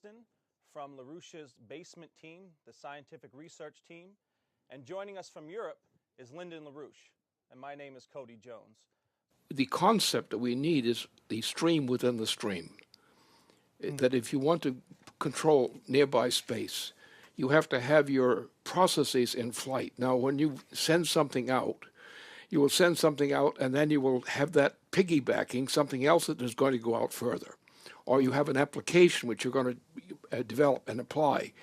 Boston from LaRouche's basement team, the scientific research team. And joining us from Europe is Lyndon LaRouche. And my name is Cody Jones. The concept that we need is the stream within the stream. That if you want to control nearby space, you have to have your processes in flight. Now, when you send something out, you will send something out and then you will have that piggybacking something else that is going to go out further. Or you have an application which you're going to develop and apply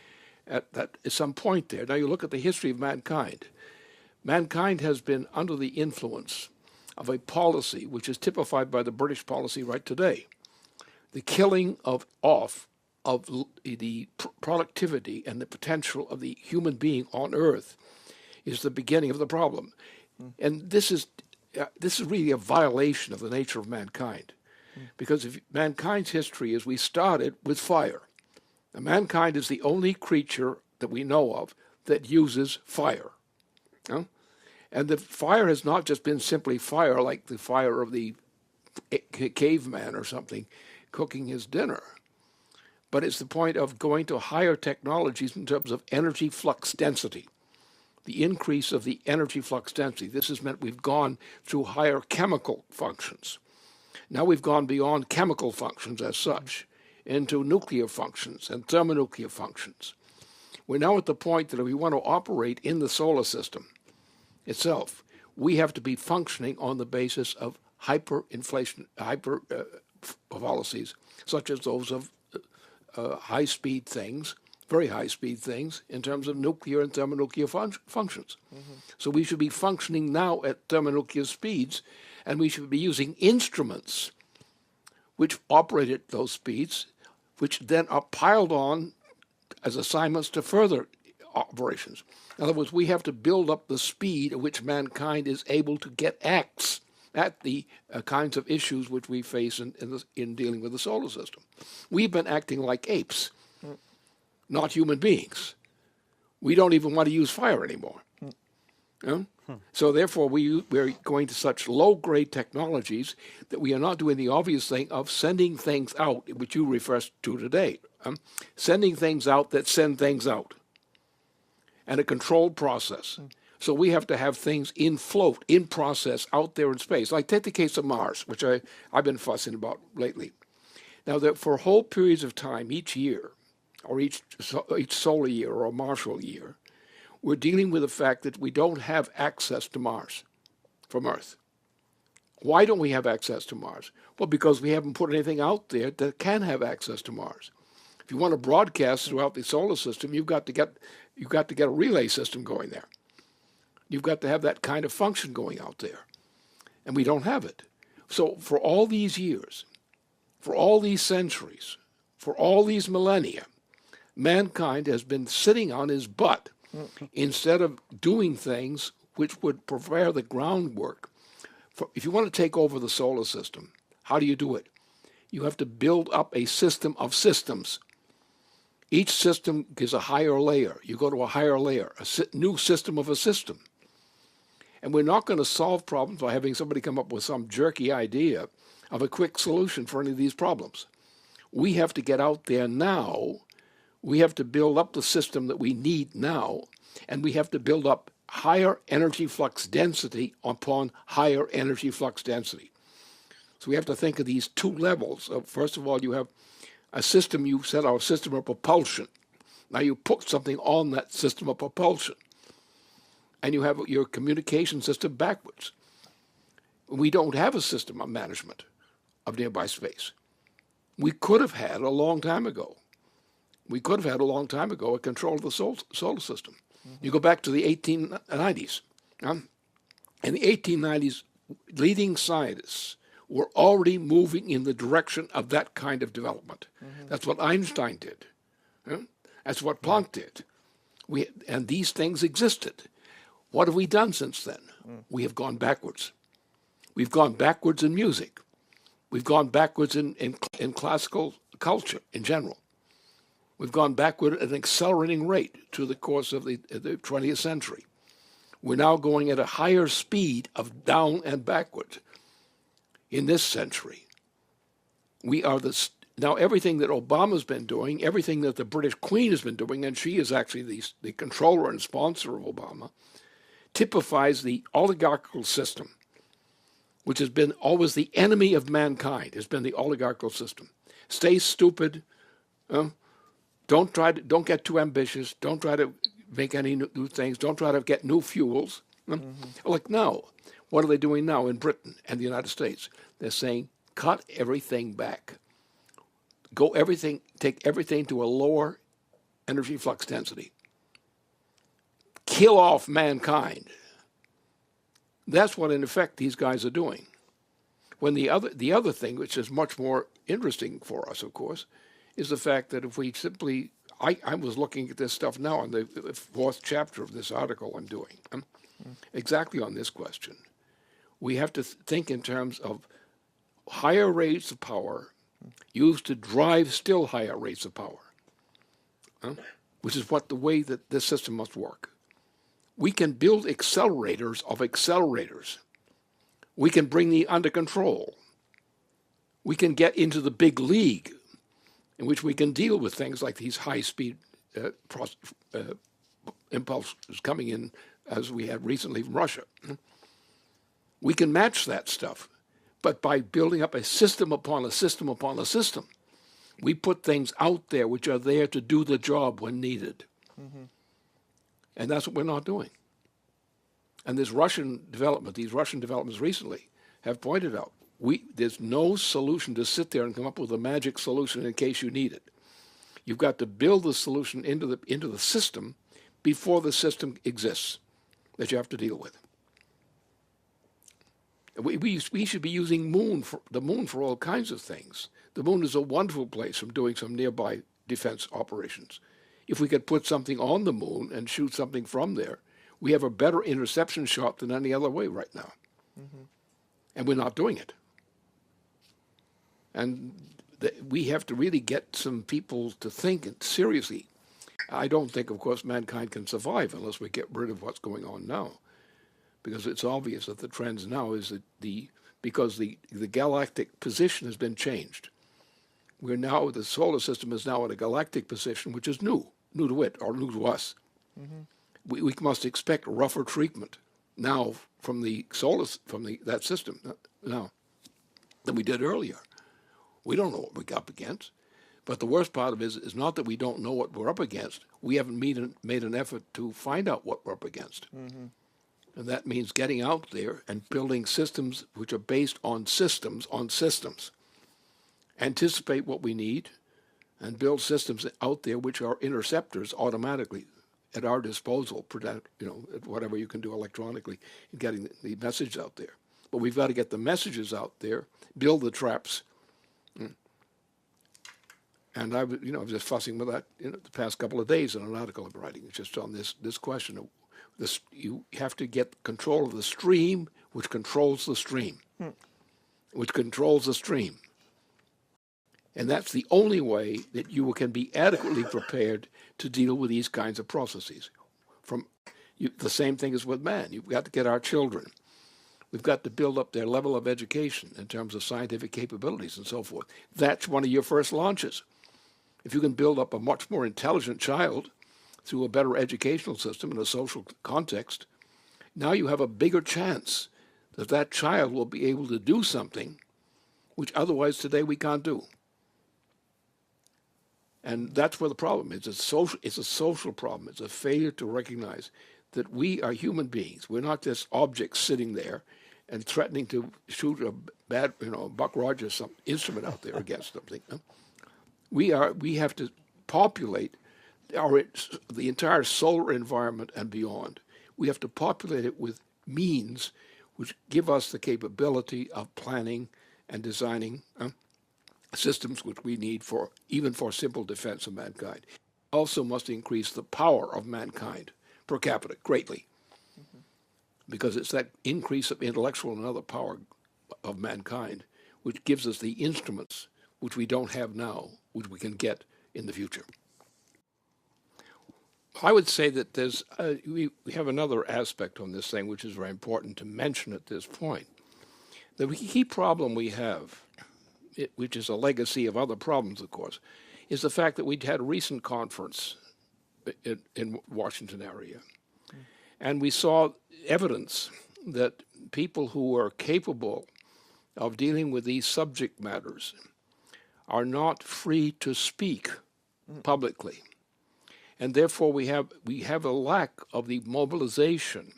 at some point there. Now, you look at the history of mankind. Mankind has been under the influence of a policy which is typified by the British policy right today. The killing of the productivity and the potential of the human being on Earth is the beginning of the problem. And this is really a violation of the nature of mankind. Because if mankind's history is we started with fire. Now, mankind is the only creature that we know of that uses fire. And the fire has not just been simply fire like the fire of the caveman or something cooking his dinner, but it's the point of going to higher technologies in terms of energy flux density, the increase of the energy flux density. This has meant we've gone through higher chemical functions. Now we've gone beyond chemical functions as such into nuclear functions and thermonuclear functions. We're now at the point that if we want to operate in the solar system itself, we have to be functioning on the basis of hyperinflation, policies, such as those of high-speed things, very high-speed things, in terms of nuclear and thermonuclear functions. So we should be functioning now at thermonuclear speeds, and we should be using instruments which operate at those speeds, which then are piled on as assignments to further operations. In other words, we have to build up the speed at which mankind is able to get acts at the kinds of issues which we face in dealing with the solar system. We've been acting like apes, not human beings. We don't even want to use fire anymore. So therefore, we're going to such low-grade technologies that we are not doing the obvious thing of sending things out, which you refer to today. Sending things out that send things out, and a controlled process. So we have to have things in float, in process, out there in space. Like take the case of Mars, which I've been fussing about lately. Now, for whole periods of time, each year, or each solar year or Martial year, we're dealing with the fact that we don't have access to Mars from Earth. Why don't we have access to Mars? Well, because we haven't put anything out there that can have access to Mars. If you want to broadcast throughout the solar system, you've got to get a relay system going there. You've got to have that kind of function going out there. And we don't have it. So for all these years, for all these centuries, for all these millennia, mankind has been sitting on his butt instead of doing things which would prepare the groundwork. If you want to take over the solar system, how do you do it? You have to build up a system of systems. Each system gives a higher layer. You go to a higher layer, a new system of a system. And we're not going to solve problems by having somebody come up with some jerky idea of a quick solution for any of these problems. We have to get out there now. We have to build up the system that we need now, and we have to build up higher energy flux density upon higher energy flux density. So we have to think of these two levels. First of all, you have a system, you said our system of propulsion. Now you put something on that system of propulsion. And you have your communication system backwards. We don't have a system of management of nearby space. We could have had a long time ago. A control of the solar system. You go back to the 1890s. In the 1890s, leading scientists were already moving in the direction of that kind of development. That's what Einstein did. That's what Planck did. And these things existed. What have we done since then? We have gone backwards. We've gone backwards in music. We've gone backwards in classical culture in general. We've gone backward at an accelerating rate through the course of the 20th century. We're now going at a higher speed of down and backward in this century. We are the now everything that Obama's been doing, everything that the British Queen has been doing, and she is actually the controller and sponsor of Obama, typifies the oligarchical system, which has been always the enemy of mankind, has been the oligarchical system. Stay stupid. Don't get too ambitious. Don't try to make any new things. Don't try to get new fuels. Like now, what are they doing now in Britain and the United States? They're saying, cut everything back. Take everything to a lower energy flux density. Kill off mankind. That's what, in effect, these guys are doing. When the other thing, which is much more interesting for us, of course, is the fact that if we simply, I was looking at this stuff now in the fourth chapter of this article I'm doing, exactly on this question. We have to think in terms of higher rates of power used to drive still higher rates of power, which is the way that this system must work. We can build accelerators of accelerators. We can bring the under control. We can get into the big league in which we can deal with things like these high-speed impulses coming in as we had recently from Russia. We can match that stuff, but by building up a system upon a system upon a system, we put things out there which are there to do the job when needed. And that's what we're not doing. And these Russian developments recently have pointed out, there's no solution to sit there and come up with a magic solution in case you need it. You've got to build the solution into the system before the system exists that you have to deal with. We should be using the moon for all kinds of things. The moon is a wonderful place from doing some nearby defense operations. If we could put something on the moon and shoot something from there, we have a better interception shot than any other way right now. And we're not doing it. And we have to really get some people to think seriously. I don't think, of course, mankind can survive unless we get rid of what's going on now. Because it's obvious that the trends now is that because the galactic position has been changed. The solar system is now at a galactic position, which is new to it, or new to us. We must expect rougher treatment now from that system now than we did earlier. We don't know what we're up against. But the worst part of it is not that we don't know what we're up against. We haven't made an effort to find out what we're up against. And that means getting out there and building systems which are based on systems. Anticipate what we need and build systems out there which are interceptors automatically at our disposal, whatever you can do electronically in getting the message out there. But we've got to get the messages out there, build the traps. And I was just fussing with that the past couple of days in an article I'm writing, just on this question of this. You have to get control of the stream, which controls the stream, And that's the only way that you can be adequately prepared to deal with these kinds of processes. The same thing as with man. You've got to get our children. We've got to build up their level of education in terms of scientific capabilities and so forth. That's one of your first launches. If you can build up a much more intelligent child through a better educational system in a social context, now you have a bigger chance that child will be able to do something which otherwise today we can't do. And that's where the problem is. It's a social problem. It's a failure to recognize that we are human beings. We're not just objects sitting there and threatening to shoot a bad, Buck Rogers instrument out there against something. We have to populate the entire solar environment and beyond. We have to populate it with means which give us the capability of planning and designing systems which we need even for simple defense of mankind. Also must increase the power of mankind per capita greatly, because it's that increase of intellectual and other power of mankind which gives us the instruments which we don't have now, which we can get in the future. I would say that we have another aspect on this thing which is very important to mention at this point. The key problem we have which is a legacy of other problems, of course, is the fact that we'd had a recent conference in Washington area. And we saw evidence that people who are capable of dealing with these subject matters are not free to speak publicly. And therefore we have a lack of the mobilization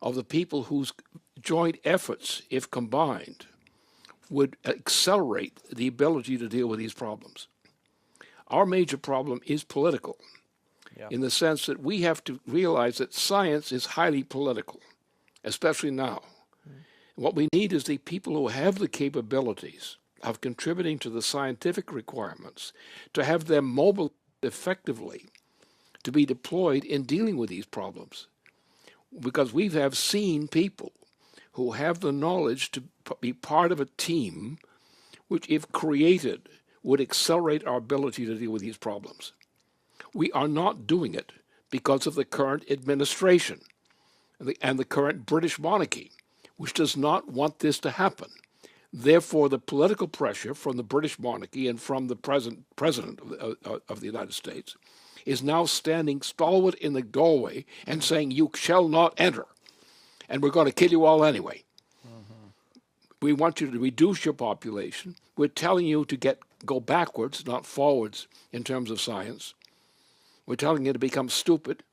of the people whose joint efforts, if combined, would accelerate the ability to deal with these problems. Our major problem is political, in the sense that we have to realize that science is highly political, especially now. What we need is the people who have the capabilities of contributing to the scientific requirements, to have them mobilized effectively to be deployed in dealing with these problems. Because we have seen people who have the knowledge to be part of a team which, if created, would accelerate our ability to deal with these problems. We are not doing it because of the current administration and the current British monarchy, which does not want this to happen. Therefore, the political pressure from the British monarchy and from the president of the United States is now standing stalwart in the doorway and saying, you shall not enter, and we're going to kill you all anyway. We want you to reduce your population. We're telling you to go backwards, not forwards, in terms of science. We're telling you to become stupid,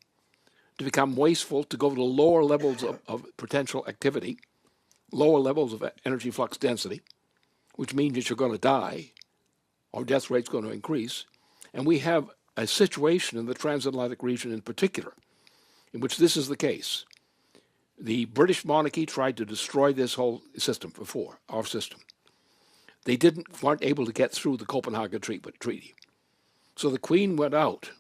to become wasteful, to go to lower levels of potential activity, lower levels of energy flux density, which means that you're going to die, or death rate's going to increase. And we have a situation in the transatlantic region in particular, in which this is the case. The British monarchy tried to destroy this whole system before, our system. They weren't able to get through the Copenhagen Treaty. So the Queen went out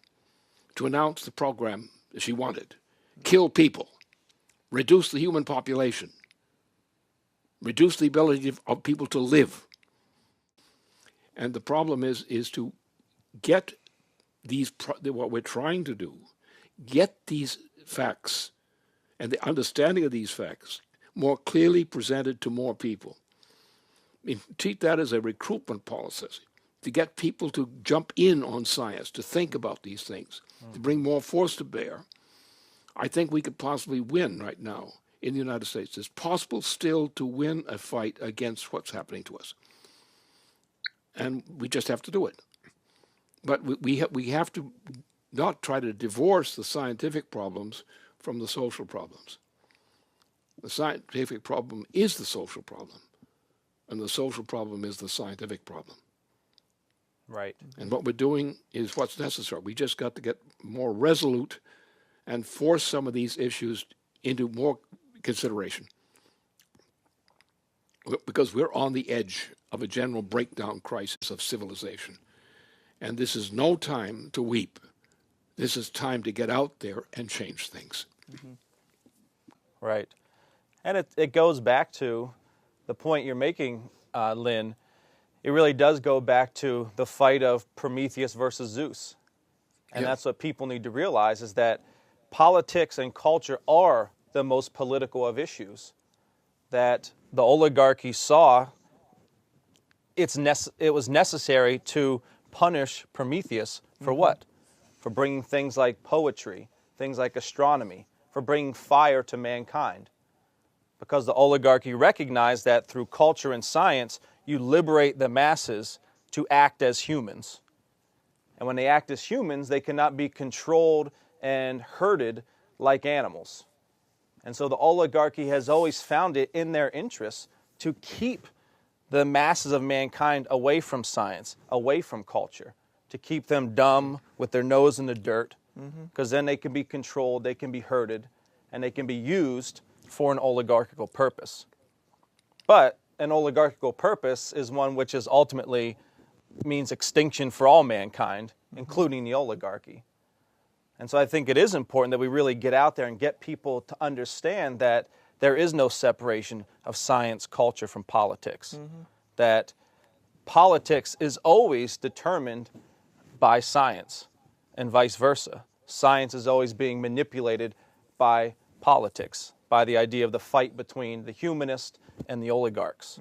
to announce the program that she wanted. Kill people, reduce the human population, reduce the ability of people to live. And the problem is to get what we're trying to do, get these facts and the understanding of these facts more clearly presented to more people. I mean, treat that as a recruitment policy, to get people to jump in on science, to think about these things, to bring more force to bear. I think we could possibly win right now in the United States. It's possible still to win a fight against what's happening to us. And we just have to do it. But we have to not try to divorce the scientific problems from the social problems. The scientific problem is the social problem, and the social problem is the scientific problem. Right. And what we're doing is what's necessary. We just got to get more resolute and force some of these issues into more consideration. Because we're on the edge of a general breakdown crisis of civilization. And this is no time to weep. This is time to get out there and change things. Right. And it goes back to the point you're making, Lynn. It really does go back to the fight of Prometheus versus Zeus. And that's what people need to realize, is that politics and culture are the most political of issues. That the oligarchy saw it was necessary to punish Prometheus for what? For bringing things like poetry, things like astronomy, for bringing fire to mankind. Because the oligarchy recognized that through culture and science, you liberate the masses to act as humans. And when they act as humans, they cannot be controlled and herded like animals. And so the oligarchy has always found it in their interests to keep the masses of mankind away from science, away from culture, to keep them dumb with their nose in the dirt, because then they can be controlled, they can be herded, and they can be used for an oligarchical purpose. But an oligarchical purpose is one which is ultimately means extinction for all mankind, including the oligarchy. And so I think it is important that we really get out there and get people to understand that there is no separation of science, culture from politics. That politics is always determined by science and vice versa. Science is always being manipulated by politics, by the idea of the fight between the humanist and the oligarchs.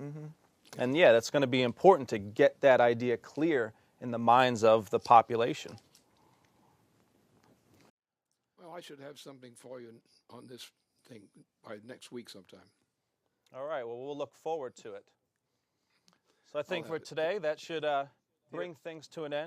And yeah, that's going to be important to get that idea clear in the minds of the population. Well, I should have something for you on this thing by next week sometime. All right, well, we'll look forward to it. So I think for today, that should bring things to an end.